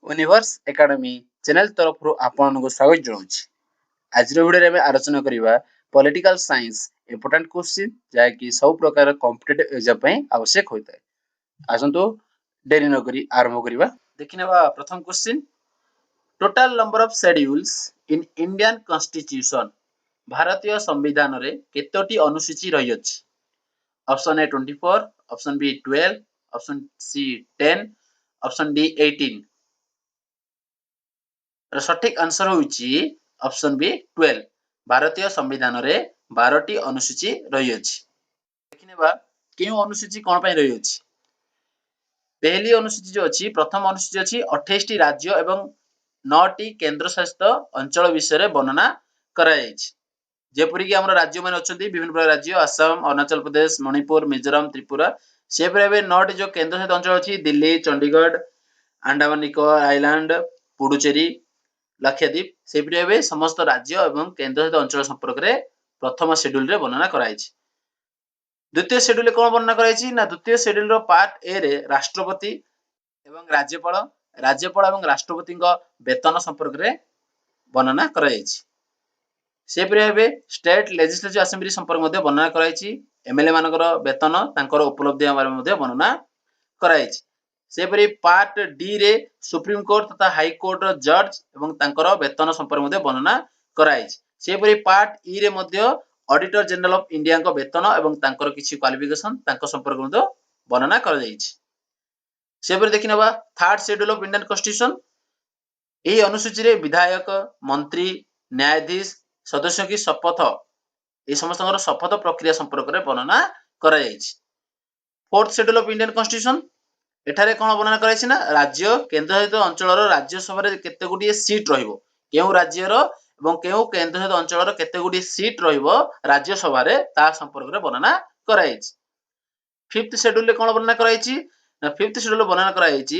Universe academy channel तरफ आपको स्वागत जनाऊँ। आज वीडियो में आलोचना करवा पॉलिटिकल साइंस इंपोर्टेंट क्वेश्चन जहाँकि सब प्रकार कॉम्पिटिटिव एग्जाम आवश्यक होता है। आसतु डेरी न करी आरंभ करवा। देखिए प्रथम question, total number of schedules in Indian constitution, भारतीय संविधान रे केतोटी अनुसूची रही अछि? Option A 24, option B 12, option C 10, option D 18। सठिक आंसर होउची ऑप्शन बी 12। भारतीय संविधान रे 12टी अनुसूची रही अछि। देखिनेबा केउ अनुसूची कोन पय रही अछि। पहली अनुसूची जो अछि, प्रथम अनुसूची अछि 28 टी राज्य एवं 9 टी केंद्र शासित अंचल विषय रे वर्णना करा जायछि। जेपरि कि हमर राज्य मान अछंती विभिन्न प्रकार राज्य असम, अरुणाचल प्रदेश, मणिपुर, मिजोरम, त्रिपुरा। से पर 9 टी जो केंद्र शासित अंचल अछि दिल्ली, चंडीगढ़, अंडमान निकोबार आइलैंड, पुडुचेरी, लक्षद्वीप। से पर समस्त राज्य एवं केंद्र शासित अंचल संपर्क रे प्रथम शेड्यूल रे वर्णना कराइछि। द्वितीय शेड्यूल कोन वर्णना कराइछि ना, द्वितीय शेड्यूल रो पार्ट ए रे राष्ट्रपति एवं राज्यपाल एवं राष्ट्रपति वेतन संपर्क रे वर्णना कराइछि। से पर स्टेट लेजिस्लेटिव असेंबली संपर्क मध्ये वर्णना कराइछि। एमएलए मानकर वेतन तांकर उपलब्धि बारे मध्ये वर्णना कराइछि। से परि पार्ट डी रे सुप्रीम कोर्ट तथा हाई कोर्ट रो जज एवं तांकर वेतन संपर्क मध्ये वर्णना कराइछि। से परि पार्ट ई रे मध्ये ऑडिटर जनरल ऑफ इंडिया को वेतन एवं तांकर किछि क्वालिफिकेशन तांको संपर्क मध्ये वर्णना करा जाइछि। से परि देखिनबा third schedule of Indian constitution. एही अनुसूची रे विधायक, मंत्री, न्यायाधीश, सदस्य की शपथ ए समस्त शपथ प्रक्रिया संपर्क रे वर्णना करा जाइछि। Fourth schedule of Indian constitution, एठारे कोन वर्णना कराइछि ना, राज्य केंद्र शासित अंचल रो राज्य सभा रे केते गुडी सीट रहिबो, केउ राज्य रो एवं केउ केंद्र शासित अंचल रो केते गुडी सीट रहिबो राज्य सभा रे ता संपर्क रे वर्णना कराइछि। फिफ्थ शेड्यूल रे कोन वर्णना कराइछि ना, फिफ्थ शेड्यूल वर्णना कराइछि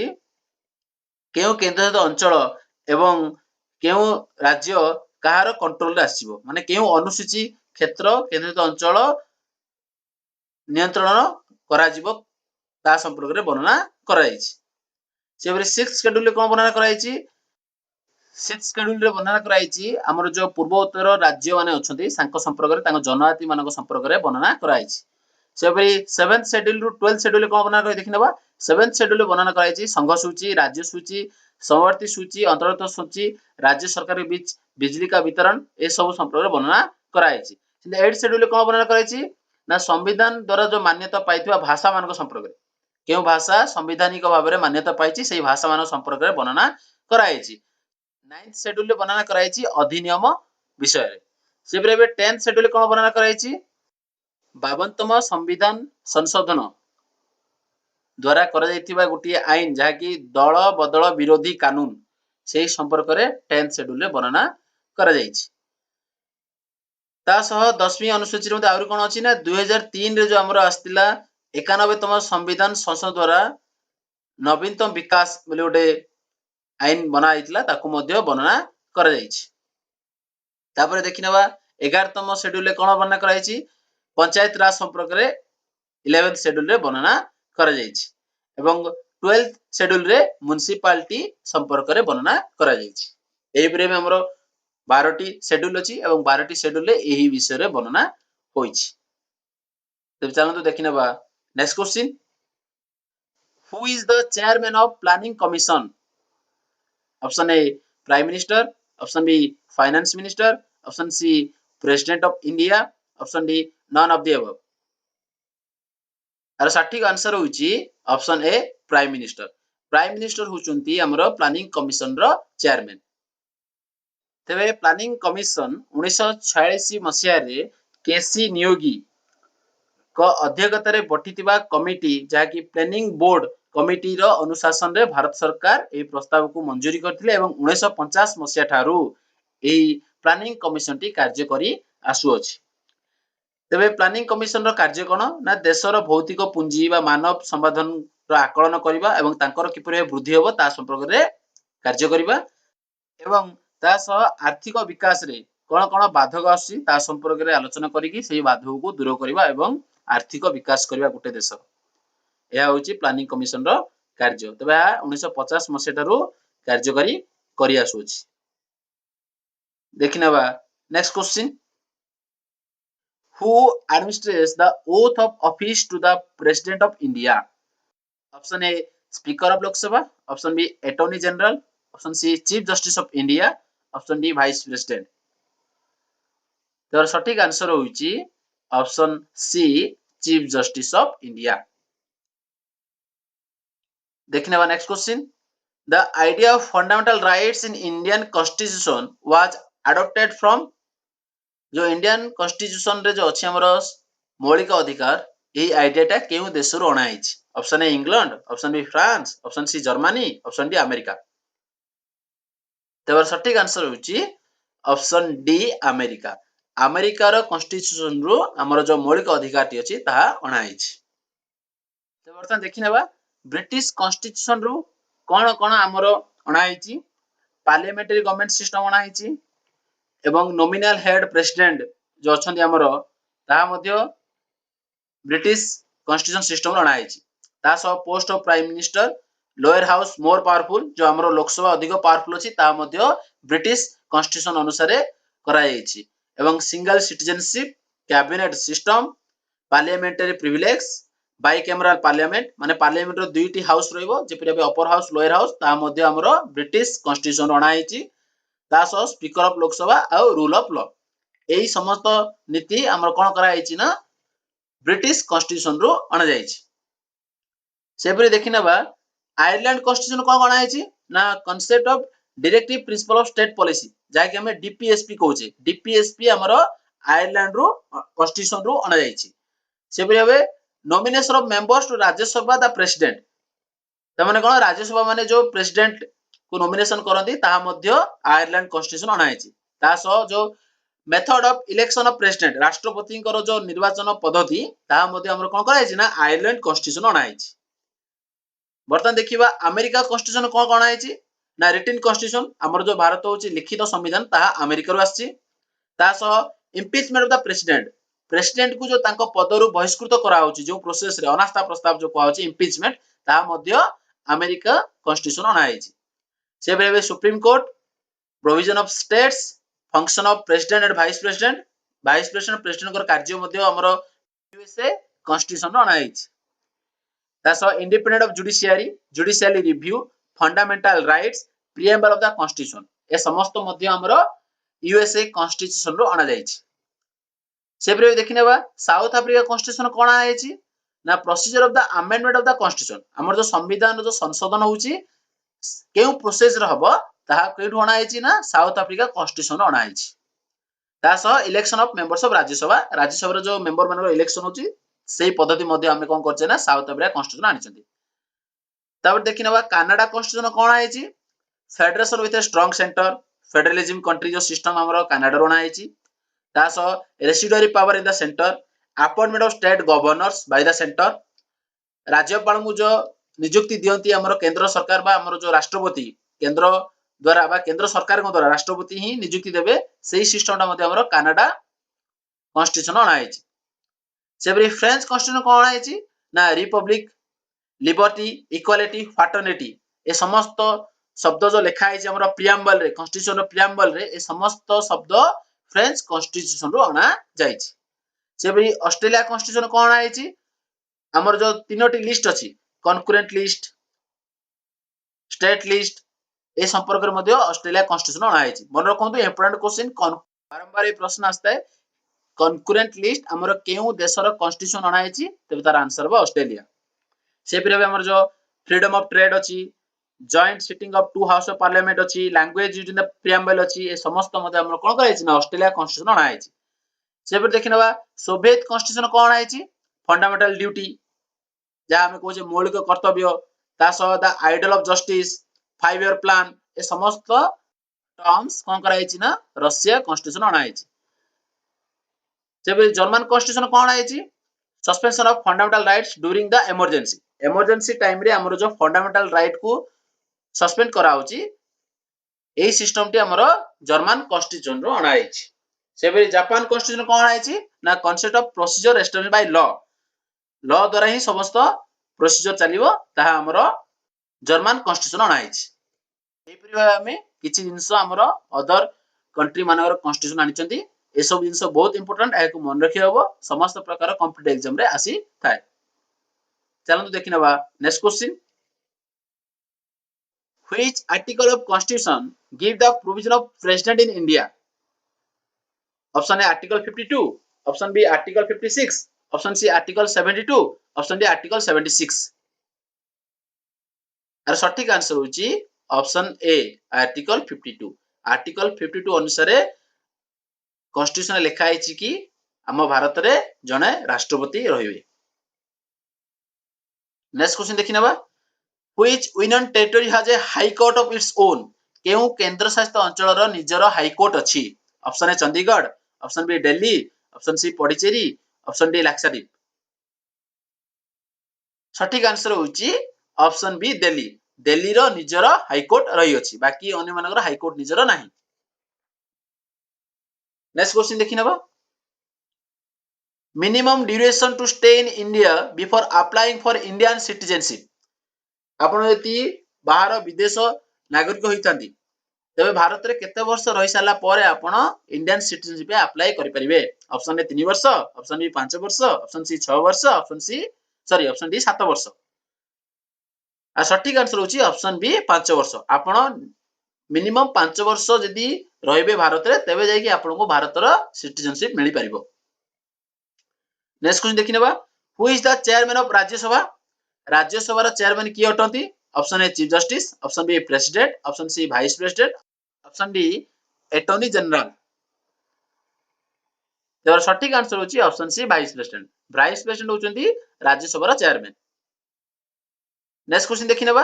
केउ केंद्र शासित अंचल एवं केउ राज्य कहार कंट्रोल रे आसीबो, माने केउ अनुसूची क्षेत्र केंद्रित अंचल नियंत्रण करा जिवो ता संपर्क रे वर्णना करा जायछि। से परे सिक्स्थ शेड्यूल रे कोन वर्णना करा जायछि, सिक्स्थ शेड्यूल रे वर्णना करा जायछि हमर जो पूर्व उत्तर राज्य माने अछंती सांको संपर्क रे तांको जनजाति मानको संपर्क रे वर्णना करा जायछि। से परे 7th शेड्यूल रु 12th शेड्यूल रे कोन वर्णना करा देखिनबा। 7th शेड्यूल रे वर्णना करा जायछि संघ सूची, राज्य सूची, समवर्ती सूची, अंतर्गत सूची, राज्य सरकार के बीच बिजली का वितरण ए सब संपर्क रे वर्णना करा जायछि। 8th शेड्यूल रे कोन वर्णना करा जायछि ना, संविधान द्वारा जो मान्यता पाइथिबा भाषा मानको संपर्क रे, केउ भाषा संवैधानिक भाव रे मान्यता पाइछि सेही भाषा मानको संपर्क रे वर्णना करा जायछि। 9th शेड्यूल रे वर्णना करा जायछि अधिनियम विषय रे। से परे 10th शेड्यूल रे कोन वर्णना करा जायछि 52तम संविधान संशोधन द्वारा करा जायतिबा गुटी आईन जहा कि दल बदल विरोधी कानून सेही संपर्क रे 10th शेड्यूल रे वर्णना करा जायछि। ता सह 10वीं अनुसूची रे आउर कोन अछि ना, 2003 रे जो हमरो आस्तिला 91तम संविधान संसद द्वारा नवीनतम विकास बोले गोटे आईन बना आइतला ताकू मध्ये वर्णना करा जायछि। तापर देखिनबा 11तम शेड्यूल रे कोन वर्णना करा जायछि पंचायत राज संपर्क रे 11th शेड्यूल रे वर्णना करा जायछि एवं 12th शेड्यूल रे म्युनिसिपालिटी संपर्क रे वर्णना करा जायछि। एही परे में हमरो 12टी शेड्यूल अछि एवं 12टी शेड्यूल रे एही विषय रे वर्णना होइछि। तब चलंतु देखिनबा next question, who is the chairman of planning commission? Option A prime minister, option B finance minister, option C president of India, option D none of the above. आर सठिक आंसर होउची option A prime minister. Prime minister होचंती हमरो planning commission रो chairman. तेबे planning commission 1946 मसिया रे K C Niyogi को अध्यक्षता रे बठितिबा कमिटी जहा कि प्लानिंग बोर्ड कमिटी रो अनुशासन रे भारत सरकार ए प्रस्ताव को मंजूरी करथिले एवं 1950 मसिया ठारू ए प्लानिंग कमीशन टी कार्य करी आसु अछि। तेबे प्लानिंग कमीशन रो कार्य कोन ना, देशर भौतिक पुंजी बा मानव संसाधन रो आकलन करिबा एवं तांकर किपरि वृद्धि होबो ता संपर्क रे कार्य करिबा एवं ता सह आर्थिक विकास रे कोन कोन बाधक आसी ता संपर्क रे आलोचना करिकि सेही बाधक को दूर करिबा एवं आर्थिक विकास करिबा गुटे देश। एहा होची प्लानिंग कमीशन रो कार्य। तबे 1950 मसिया ठारू कार्यकारी करि आसुछि। देखिनबा next question, who administers the oath of office to the president of India? Option A, speaker of Lok Sabha, option B, attorney general, option C, chief justice of India, option D, vice president. तर सठिक answer होउची option C, chief justice of India. देखने next question, the idea of fundamental rights in Indian constitution was adopted from, जो Indian constitution रे जो अछि हमर मौलिक अधिकार, यही आइडियाटा केउ देशरु अणा आइछि? Option A England, option B France, option C Germany, option D America. तबर सठिक आंसर होउची ऑप्शन डी अमेरिका। अमेरिकार कॉन्स्टिट्यूशन रु हमर जो मौलिक अधिकार अछि ताहा अणा आइछि। तो बर्तमान देखिनेबा ब्रिटिश कॉन्स्टिट्यूशन रु कोन कोन हमर अणा आइछि? पार्लियामेंटरी गवर्नमेंट सिस्टम अणा आइछि एवं नॉमिनल हेड प्रेसिडेंट जो अछंती हमर ता मध्य ब्रिटिश कॉन्स्टिट्यूशन सिस्टम अणा आइछि। ता so post of prime minister, lower house more powerful, जो हमर लोकसभा अधिक पावरफुल अछि ता मध्य ब्रिटिश कॉन्स्टिट्यूशन अनुसार कराई आइछि। एवं single citizenship, cabinet system, parliamentary privilege, bicameral parliament, माने पार्लियामेंट रो दुईटी हाउस रहइबो, जेपरि अपर हाउस लोअर हाउस, ता मध्य हमरो ब्रिटिश कॉन्स्टिट्यूशन अणा आइछि। ता सो स्पीकर ऑफ लोकसभा आ रूल ऑफ लॉ, एही समस्त नीति हमर कोन करा आइछि ना ब्रिटिश कॉन्स्टिट्यूशन रो अणा जाइछि। सेपरि देखिनबा आयरलैंड कॉन्स्टिट्यूशन कोन कोन आइछि ना concept of directive principle of state policy, जाके हमें डीपीएसपी कहउछे। डीपीएसपी हमरो आयरलैंड रो कॉन्स्टिट्यूशन रो अणा जाइछि। सेपरि हबे nomination of members to Rajya Sabha the president, त माने कोन राज्यसभा माने जो प्रेसिडेंट को नॉमिनेशन करंती ताहा मध्य आयरलैंड कॉन्स्टिट्यूशन अणा आइछि। ता सो जो method of election of president, राष्ट्रपति को जो निर्वाचन पद्धति ताहा मध्य हमरो कोन कराइछि ना आयरलैंड कॉन्स्टिट्यूशन अणा आइछि। बर्तमान देखिबा अमेरिका कॉन्स्टिट्यूशन कोन कोन आइछि ना रिटन कॉन्स्टिट्यूशन, हमर जो भारत होछि लिखित संविधान ताहा अमेरिका रो आछि। ता सो impeachment of the president, president को जो तांको पदरु बहिष्कृत करा होछि, जो प्रोसेस रे अनास्था प्रस्ताव जो कहउछि इम्पीचमेंट, ताहा मध्य अमेरिका कॉन्स्टिट्यूशन अणा आइछि। सेबे supreme court, provision of states, function of president and vice president, vice president president कर कार्य मध्य हमर यूएसए कॉन्स्टिट्यूशन अणा आइछि। तासो independent of judiciary, judiciary review, fundamental rights, preamble of the constitution, ए समस्त मध्य हमरो यूएसए कॉन्स्टिट्यूशन रो अणा जाइछि। सेबरे देखिनेबा साउथ अफ्रीका कॉन्स्टिट्यूशन कोन आइछि ना procedure of the amendment of the constitution, हमर जो संविधान जो संशोधन होछि केउ प्रोसेस रे हबो ताहा केठु अणा आइछि ना साउथ अफ्रीका कॉन्स्टिट्यूशन अणा आइछि। तासो election of members of Rajya Sabha, Rajya Sabha रो जो मेंबर मानकर इलेक्शन होछि सेही पद्धति मध्य हम कोन करछे ना साउथ अफ्रीका कॉन्स्टिट्यूशन आनिछन्ती। तब देखिनेबा कनाडा कॉन्स्टिट्यूशन कोन आइछि, federation with a strong centre, federalism country जो सिस्टम हमरो कनाडा रो अणा आइछि। तासो residuary power in the centre, appointment of state governors by the centre, राज्यपाल को जो नियुक्ति दियंती हमरो केंद्र सरकार बा हमरो जो राष्ट्रपति केंद्र द्वारा बा केंद्र सरकार को द्वारा राष्ट्रपति ही नियुक्ति देबे, सेही सिस्टमटा मध्ये हमरो कनाडा कॉन्स्टिट्यूशन अणा आइछि। सेबरी फ्रेंच कॉन्स्टिट्यूशन कोन आइछि ना रिपब्लिक, लिबर्टी, इक्वालिटी, फ्रैटर्निटी, ए समस्त शब्द जो लिखा आइछि हमरो प्रीएम्बल रे, कॉन्स्टिट्यूशन रो प्रीएम्बल रे, ए समस्त शब्द फ्रेंच कॉन्स्टिट्यूशन रो अणा जाइछि। सेबरी ऑस्ट्रेलिया कॉन्स्टिट्यूशन कोन आइछि, हमर जो तीनोटी लिस्ट अछि कॉन्करेंट लिस्ट, स्टेट लिस्ट, ए संपर्क रे मध्ये ऑस्ट्रेलिया कॉन्स्टिट्यूशन अणा आइछि। मन रखंतु इंपोर्टेंट क्वेश्चन, बारंबार ए प्रश्न आस्ता है कॉन्करेंट लिस्ट हमर केउ देशर कॉन्स्टिट्यूशन अणा आइछि, तबे तार आंसर बा ऑस्ट्रेलिया। सेपरि हमर जो फ्रीडम ऑफ ट्रेड अछि, joint sitting of two house of parliament अछि, language used in the preamble अछि, ए समस्त मध्ये हमर कोन कराइछि ना ऑस्ट्रेलिया कॉन्स्टिट्यूशन अणा आइछि। सेपरि देखिनबा सोवियत कॉन्स्टिट्यूशन कोन आइछि, फंडामेंटल ड्यूटी, जा हम कहै छै मौलिक कर्तव्य, ता सह the ideal of justice, 5 year plan, ए समस्त टर्म्स कोन कराइछि ना रशिया कॉन्स्टिट्यूशन अणा आइछि। सेपरि जर्मन कॉन्स्टिट्यूशन कोन आइछि, suspension of fundamental rights during the emergency, emergency time रे हमर जो फंडामेंटल राइट को सस्पेंड करा होछि, एही सिस्टम टी हमर जर्मन कॉन्स्टिट्यूशन रो अणा आइछि। सेबे जापान कॉन्स्टिट्यूशन कोन आइछि ना concept of procedure established by law, law द्वारा ही समस्त प्रोसीजर चलिबो, ताहा हमर जर्मन कॉन्स्टिट्यूशन अणा आइछि। एपरि भाबे आमे किछि जिंस हमर अदर कंट्री मानकर कॉन्स्टिट्यूशन आनिचंती ए सब जिंस बहुत इंपोर्टेंट एको मन रखि हबो समस्त प्रकार कॉम्पिटिटिव एग्जाम रे आसी थाए। चलନ୍ତୁ देखिनबा next question which article of constitution give the provision of president in India. Option A article 52, option B article 56, option C article 72, option D article 76। आर सठिक आंसर होची ऑप्शन ए आर्टिकल 52। आर्टिकल 52 अनुसार constitution लिखा है कि आम भारत रे जने राष्ट्रपति रहिबे। नेक्स्ट क्वेश्चन देखिनबा which union territory has a high court of its own. केउ केंद्र शासित अंचल रो निजर हाई कोर्ट अछि। Option A Chandigarh, option B Delhi, option C Puducherry, option D Lakshadweep. सठिक आंसर होची ऑप्शन बी दिल्ली। दिल्ली रो निजर हाई कोर्ट रही अछि बाकी अन्य मानकर हाई कोर्ट निजर नाही। नेक्स्ट क्वेश्चन देखिनबा minimum duration to stay in India before applying for Indian citizenship. आपण यदि बाहर विदेश नागरिक होइतांती तबे भारत रे केते वर्ष रहि साला परे आपण इंडियन सिटीजनशिप अप्लाई करि परिबे। ऑप्शन ए 3 वर्ष, ऑप्शन बी 5 वर्ष, ऑप्शन सी 6 वर्ष, ऑप्शन डी 7 वर्ष। आ सठिक आंसर होची ऑप्शन बी 5 वर्ष। आपण मिनिमम 5 वर्ष जदि रहिबे भारत रे तबे जाय कि आपण को भारत रो सिटीजनशिप मिलि परिबो। नेक्स्ट क्वेश्चन देखिनबा who is the chairman of Rajya Sabha. Rajya Sabha रो चेयरमैन की अटंती। Option A chief justice, option B president, option C vice president, option D attorney general. तर सठिक आंसर होची option C vice president. Vice president होचंती राज्यसभा रो चेयरमैन। नेक्स्ट क्वेश्चन देखिनबा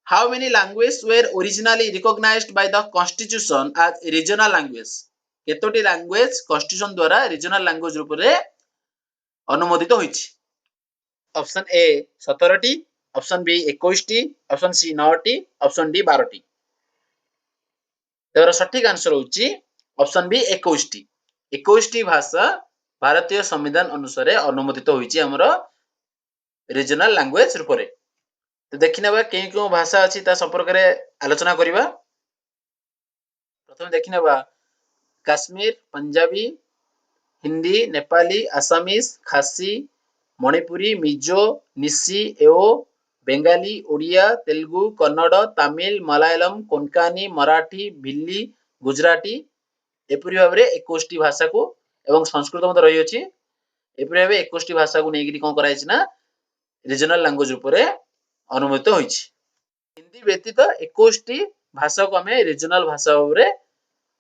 how many language were originally recognised by the constitution as regional language. केतोटी language constitution द्वारा regional language रूप रे अनुमोदित होईछि। ऑप्शन ए 17 टी, ऑप्शन बी 21 टी, ऑप्शन सी 9 टी, ऑप्शन डी 12 टी। तर सठिक आंसर होची ऑप्शन बी 21 टी। 21 टी भाषा भारतीय संविधान अनुसार अनुमोदित होईछि हमरो रीजनल लैंग्वेज रूप रे। तो देखिनबा केउ भाषा अछि ता संपर्क रे आलोचना करिबा। प्रथम देखिनबा काश्मीर, पंजाबी, हिंदी, नेपाली, आसामीज, खासी, मणिपुरी, मिजो, निसी, एओ, बेंगाली, ओडिया, तेलुगु, कन्नड़, तमिल, मलयालम, कोंकणी, मराठी, भिल्ली, गुजराती एपरि भाबरे 21 टी भाषा को एवं संस्कृत मत रही अछि। एपरि भाबे 21 टी भाषा को नेगिरि कोन कराइ छि ना रीजनल लैंग्वेज ऊपर अनुमोदित होईछि। हिंदी व्यतीत 21 टी भाषा को हमें रीजनल भाषा ऊपर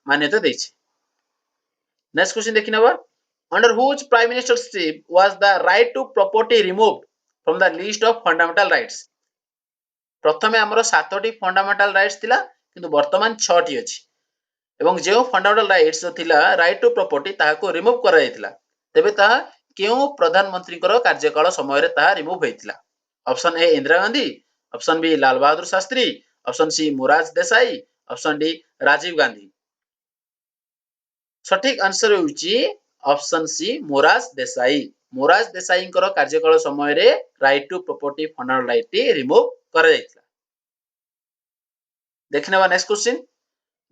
मान्यता दैछि। नेक्स्ट क्वेश्चन देखिनबा under whose prime ministership was the right to property removed from the list of fundamental rights। प्रथमे हमरो 7 टी फंडामेंटल राइट्स थिला किंतु वर्तमान 6 टी अछि एवं जे फंडामेंटल राइट्स थिला राइट टू प्रॉपर्टी ताहाको रिमूव करा जायतिला तबे ताहा केउ प्रधानमंत्री कर कार्यकाल समय रे ताहा रिमूव होइतिला। Option A Indira Gandhi, option B Lal Bahadur Shastri, option C Morarji Desai, option D Rajiv Gandhi. सठिक आंसर होउची ऑप्शन सी मोरारजी देसाई। मोरारजी देसाई कर कार्यकाल समय रे right to property fundamental right टी रिमूव करा जायतिला। देखिनबा next question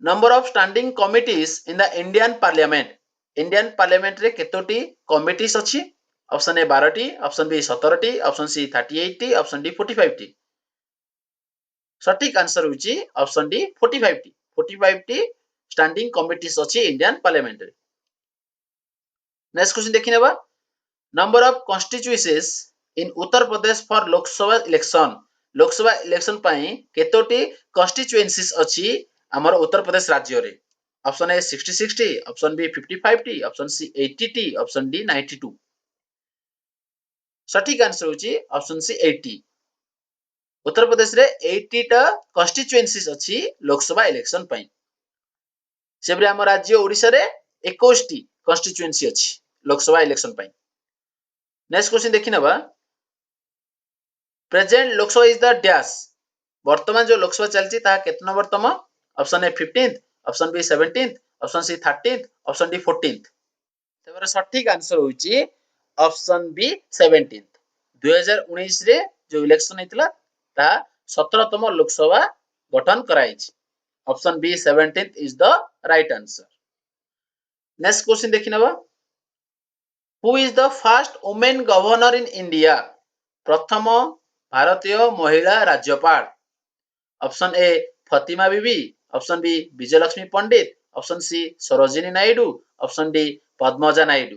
number of standing committees in the Indian parliament. Indian parliament रे केतोटी कमिटीज अछि। ऑप्शन ए 12 टी, ऑप्शन बी 17 टी, ऑप्शन सी 38 टी, ऑप्शन डी 45 टी। सठिक आंसर होची ऑप्शन डी 45 टी। 45 टी स्टैंडिंग कमिटीज अछि इंडियन पार्लियामेंट रे। नेक्स्ट क्वेश्चन देखिनेबा number of constituencies in Uttar Pradesh for Lok Sabha election. Lok Sabha election पई केतोटी कॉन्स्टिट्यूएंसीज अछि हमर उत्तर प्रदेश राज्य रे। ऑप्शन ए 66 टी, ऑप्शन बी 55 टी, ऑप्शन सी 80 टी, ऑप्शन डी 92। सठिक आंसर होची ऑप्शन सी 80। उत्तर प्रदेश रे 80 टा कॉन्स्टिट्यूएंसीज अछि लोकसभा इलेक्शन पई। सेबरे हम राज्य ओडिसा रे 21 टी कॉन्स्टिट्यूएंसी अछि लोकसभा इलेक्शन पई। नेक्स्ट क्वेश्चन देखिनबा present Lok Sabha is the dash. वर्तमान जो लोकसभा चलची ता केतना नंबर तम। Option A 15th, option B 17th, option C 13th, option D 14th। तबरे सठिक आंसर होची ऑप्शन बी 17th। 2019 रे जो इलेक्शन हेतिला ता 17 तम लोकसभा गठन कराइछि। Option B 17th is the right answer. Next question देखि नबा, who is the first women governor in India, प्रथम भारतीय महिला राज्यपाल। Option A Fathima Bibi, option B Vijayalakshmi Pandit, option C Sarojini Naidu, option D Padmaja Naidu.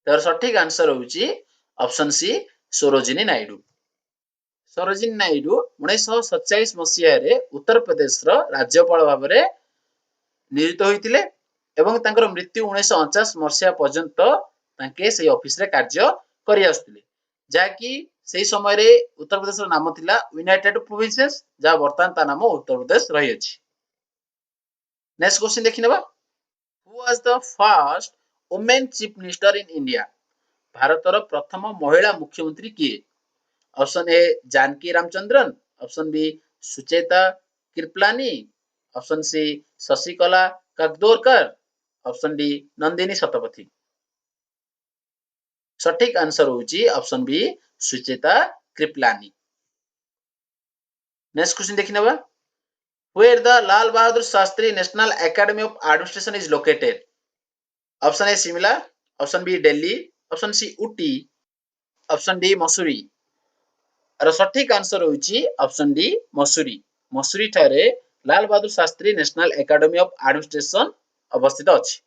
तर सठिक आंसर होउची ऑप्शन सी सरोजिनी नायडू। सरोजिनी नायडू 1947 मसीह उत्तर प्रदेश राज्यपाल भाव में नियुक्त होइतिले एवं तांकर मृत्यु 1949 मसीहा पर्यंत तांके से ऑफिस रे कार्य करि आसुतिले, जाकि से समय रे उत्तर प्रदेश नाम थिला यूनाइटेड प्रोविंसेस, जहाँ वर्तमान ता नाम उत्तर प्रदेश रही अछि। नेक्स्ट क्वेश्चन देखि नबा, who was the first women chief minister in India, भारतर प्रथम महिला मुख्यमंत्री किए। Option A Janaki Ramachandran, option B Sucheta Kripalani, option C Shashikala Kakodkar, option D Nandini Satpathy. सठिक आंसर होउची option B Sucheta Kripalani. Next question देखि नबा, where the Lal Bahadur Shastri national academy of administration is located. Option A Shimla, option B Delhi, option C Ooty, option D Mussoorie. और सठिक आंसर होउची ऑप्शन डी मसूरी। मसूरी ठारे Lal Bahadur Shastri national academy of administration अवस्थित अछि।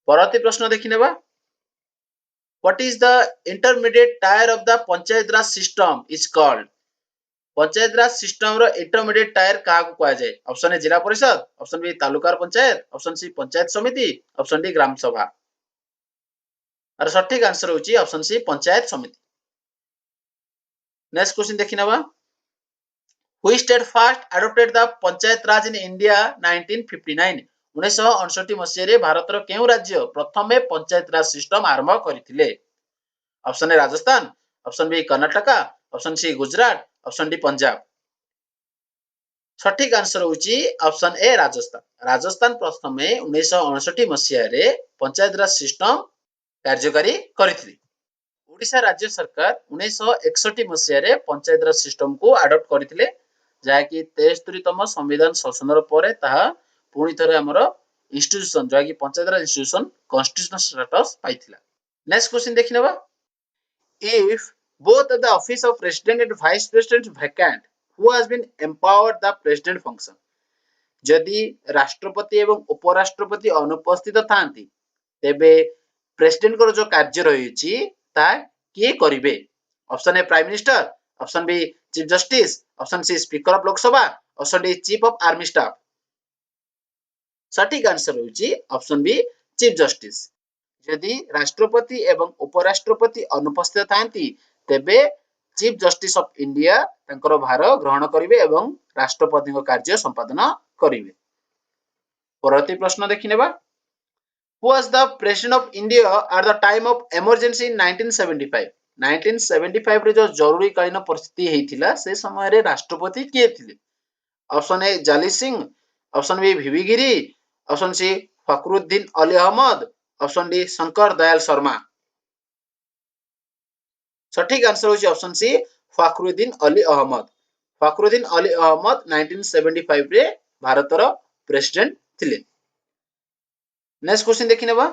परवर्ती प्रश्न देखि नेबा, what is the intermediate tier of the panchayat raj system is called. Panchayat raj system रो इंटरमीडिएट टायर काहा को कहै जाय। Option A zila parishad, option B taluka panchayat, option C panchayat samiti, option D ग्राम सभा। और सठिक आंसर होउची ऑप्शन सी पंचायत समिति। नेक्स्ट क्वेश्चन देखि नबा, which state first adopted the panchayat Raj in India 1959। 1959 मसीह रे भारतर केउ राज्य प्रथमे पंचायत राज सिस्टम आरंभ करथिले। Option A Rajasthan, option B Karnataka, option C Gujarat, option D Punjab. सठिक आंसर होउची ऑप्शन ए राजस्थान। राजस्थान प्रथमे 1959 मसीह रे पंचायत राज सिस्टम कार्यकारी करथिले। ओडिशा राज्य सरकार 1961 मसीह रे पंचायत राज सिस्टम को अडॉप्ट करथिले, जाकि 73तम संविधान संशोधन परे ताहा पुणी थरे हमर इंस्टीट्यूशन जाकि panchayat raj institution constitutional status पाइथिला। नेक्स्ट क्वेश्चन देखि नबा, if both the office of president and vice president vacant, who has been empowered the president function। यदि राष्ट्रपति एवं उपराष्ट्रपति अनुपस्थित थांती तेबे प्रेसिडेंट को जो कार्य रही ता किए करिवे। Option A prime minister, option B chief justice, option C speaker of Lok Sabha, option D chief of army staff. सठिक आंसर होउची ऑप्शन बी चीफ जस्टिस। यदि राष्ट्रपति एवं उपराष्ट्रपति अनुपस्थित थांती तेबे चीफ जस्टिस ऑफ इंडिया तांकर भार ग्रहण करिवे एवं राष्ट्रपति को कार्य संपादन करिवे। परवर्ती प्रश्न देखि नेबा, who was the president of India at the time of emergency in 1975। 1975 रे जो जरूरी कालीन परिस्थिति हेतिला से समय रे राष्ट्रपति किए थिले। Option A Zail Singh, option B V V Giri, option C Fakhruddin Ali Ahmed, option D Shankar Dayal Sharma. सठिक आंसर होची ऑप्शन सी फखरुद्दीन अली अहमद। फखरुद्दीन अली अहमद 1975 रे भारतर प्रेसिडेंट थिले। नेक्स्ट क्वेश्चन देखि नेबा,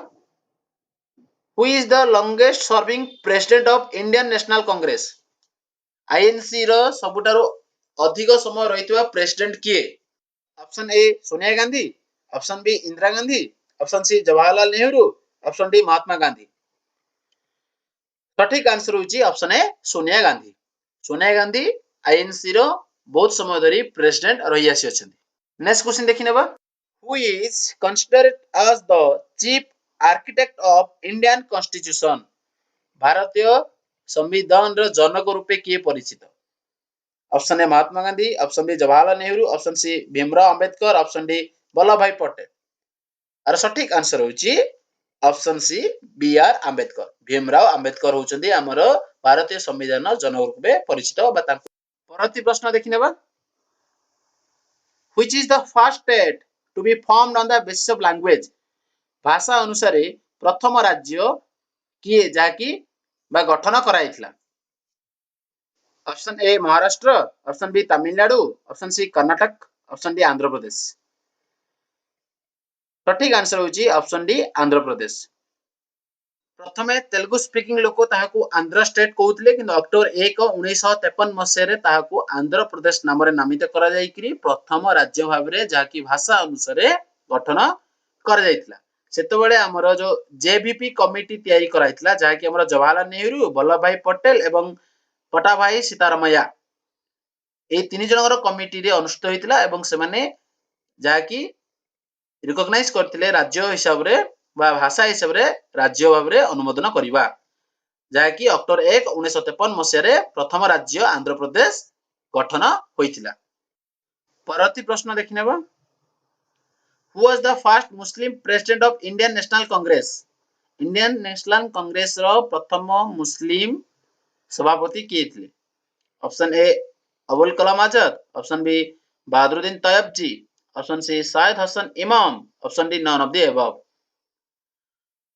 who is the longest serving president of Indian National Congress. INC रो सबुटारो अधिक समय रहितवा प्रेसिडेंट किए। Option A Sonia Gandhi, option B Indira Gandhi, option C Jawaharlal Nehru, option D Mahatma Gandhi. सठिक आंसर होची option A Sonia Gandhi. Sonia Gandhi INC रो बहुत समय धरी प्रेसिडेंट रही आसी अछंती। नेक्स्ट क्वेश्चन देखि नेबा, who is considered as the chief architect of Indian constitution. भारतीय संविधान रो जनक रूपे किए परिचित। Option A Mahatma Gandhi, option B Jawaharlal Nehru, option C Bhimrao Ambedkar, option D Vallabhbhai Patel. और सठिक आंसर होची option C B R Ambedkar. Bhimrao Ambedkar होचंदी हमर भारतीय संविधान जनक रूपे परिचित। परवर्ती प्रश्न देखि नेबा, which is the first state to be formed on the basis of language. भाषा अनुसार प्रथम राज्य किए जाकि बा गठन कराइथिला। Option A Maharashtra, option B Tamil Nadu, option C Karnataka, option D Andhra Pradesh. सठिक आंसर होची ऑप्शन डी आंध्र प्रदेश। प्रथमे तेलुगु स्पीकिंग लोक ताहाकू आंध्र स्टेट कहउतले किंतु अक्टोबर 1 1953 मसिया रे ताहाकू आंध्र प्रदेश नाम रे नामित करा जायकरी प्रथम राज्य भाबरे जाकी भाषा अनुसार गठन करा जायतिला। सेतबेले हमर जो जेबीपी कमिटी तयारी कराइतिला जाकी हमर जवाहरलाल नेहरू, वल्लभ भाई पटेल एवं पटाभाई सीतारामैया ए तीन जनकर कमिटी रे अनुष्ठित होइतिला एवं से माने जाकी रिकॉग्नाइज करथिले राज्य हिसाब रे बा भाषा हिसाब रे राज्य भाव रे अनुमोदन करिबा जाकी अक्टोबर 1 1953 मसिया रे प्रथम राज्य आंध्र प्रदेश गठन होइतिला। परवर्ती प्रश्न देखिनेबा who was the first Muslim president of Indian National Congress. Indian National Congress रो प्रथम मुस्लिम सभापति किए थे। Option A Abul Kalam Azad, option B Badruddin Tyabji, option C Syed Hasan Imam, option D none of the above.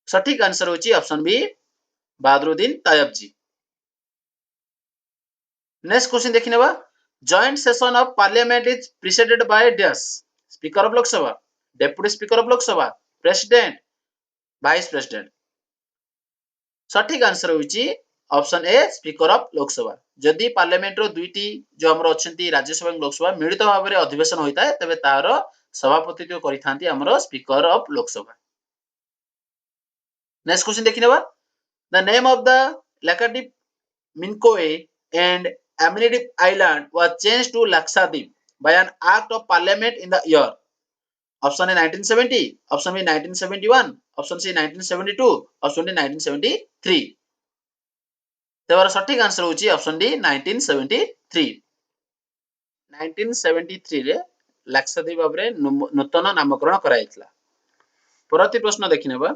सठिक आंसर होची option B Badruddin Tyabji. Next question देखिनेबा joint session of parliament is presided by dash speaker of Lok Sabha, deputy speaker of Lok Sabha, president, vice president. सठिक answer होची option a speaker of Lok Sabha. जदि parliament रो दुईटी जो हमर अछंती राज्यसभा और लोकसभा मिलित भाव में अधिवेशन होता है तबे तार सभापतित्व करिथांती हमर speaker of Lok Sabha. Next question देखिनेबा the name of the Laccadive Minicoy and Amindivi island was changed to Lakshadweep by an act of parliament in the year. Option A 1970, option B 1971, option C 1972, option D 1973। तेबार सठिक आंसर होची ऑप्शन डी 1973। 1973 रे लक्षद्वीप भाबरे नूतन नामकरण कराइतला। परवर्ती प्रश्न देखिनेबा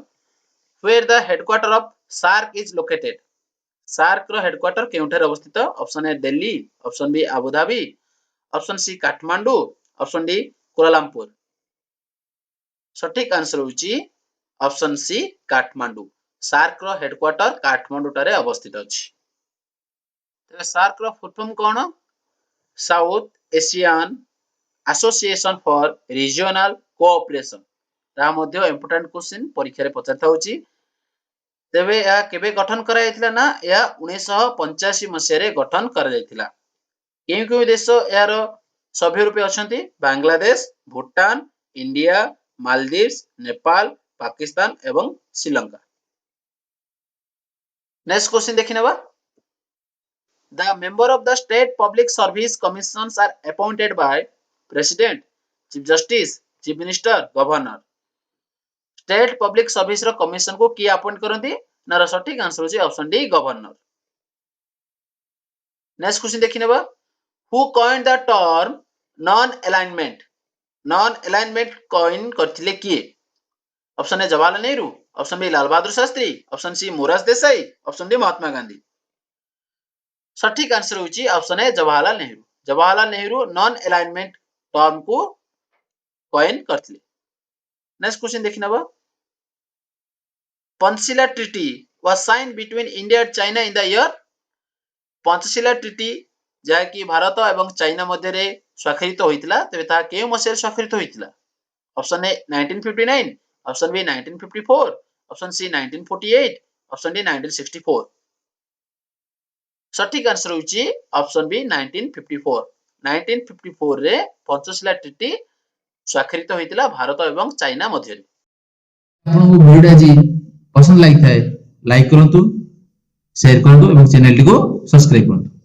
where the headquarter of SAARC is located. SAARC रो हेडक्वार्टर केउठार अवस्थित। Option A Delhi, option B Abu Dhabi, option C Kathmandu, option D Kuala Lumpur. सठिक आंसर होची ऑप्शन सी काठमांडू। सार्क रो हेडक्वार्टर काठमांडू टारे अवस्थित अछि। तो सार्क रो फुल फॉर्म कोन? South Asian Association for Regional Cooperation. ता मध्ये इंपोर्टेंट क्वेश्चन परीक्षा रे पचारता होची। तेबे या केबे गठन करा जायतिला ना या 1985 मसिया रे गठन करा जायतिला। केउ देश यार सभ्य रूपे अछंती बांग्लादेश, भूटान, इंडिया, मालदीव्स, नेपाल, पाकिस्तान एवं श्रीलंका। नेक्स्ट क्वेश्चन देखिनेबा The member of the state public service commissions are appointed by president, chief justice, chief minister, governor। State public service रो कमिशन को की अपॉइंट करंती ना सठिक आंसर होची option D governor. Next question देखिनेबा who coined the term non alignment. Non alignment coin करथिले किए? Option A Jawaharlal Nehru, option B Lal Bahadur Shastri, option C Morarji Desai, option D Mahatma Gandhi. सठिक आंसर होची option A Jawaharlal Nehru. Jawaharlal Nehru non alignment term को कॉइन करथिले। नेक्स्ट क्वेश्चन देखिनेबा Panchshila treaty was signed between India and China in the year. Panchshila treaty जा कि भारत एवं चाइना मध्य रे स्वाक्षरित होइतिला तबे ता के मसिया स्वाक्षरित होइतिला? Option A 1959, option B 1954, option C 1948, option D 1964। सठिक आंसर होची ऑप्शन बी 1954। 1954 रे पंचशिला ट्रीटी स्वाक्षरित होइतिला भारत एवं चाइना मध्य रे। आपनको वीडियो जी पसंद लागिଥାଏ लाइक करंतु, शेयर करंतु एवं चैनल को सब्सक्राइब करंतु।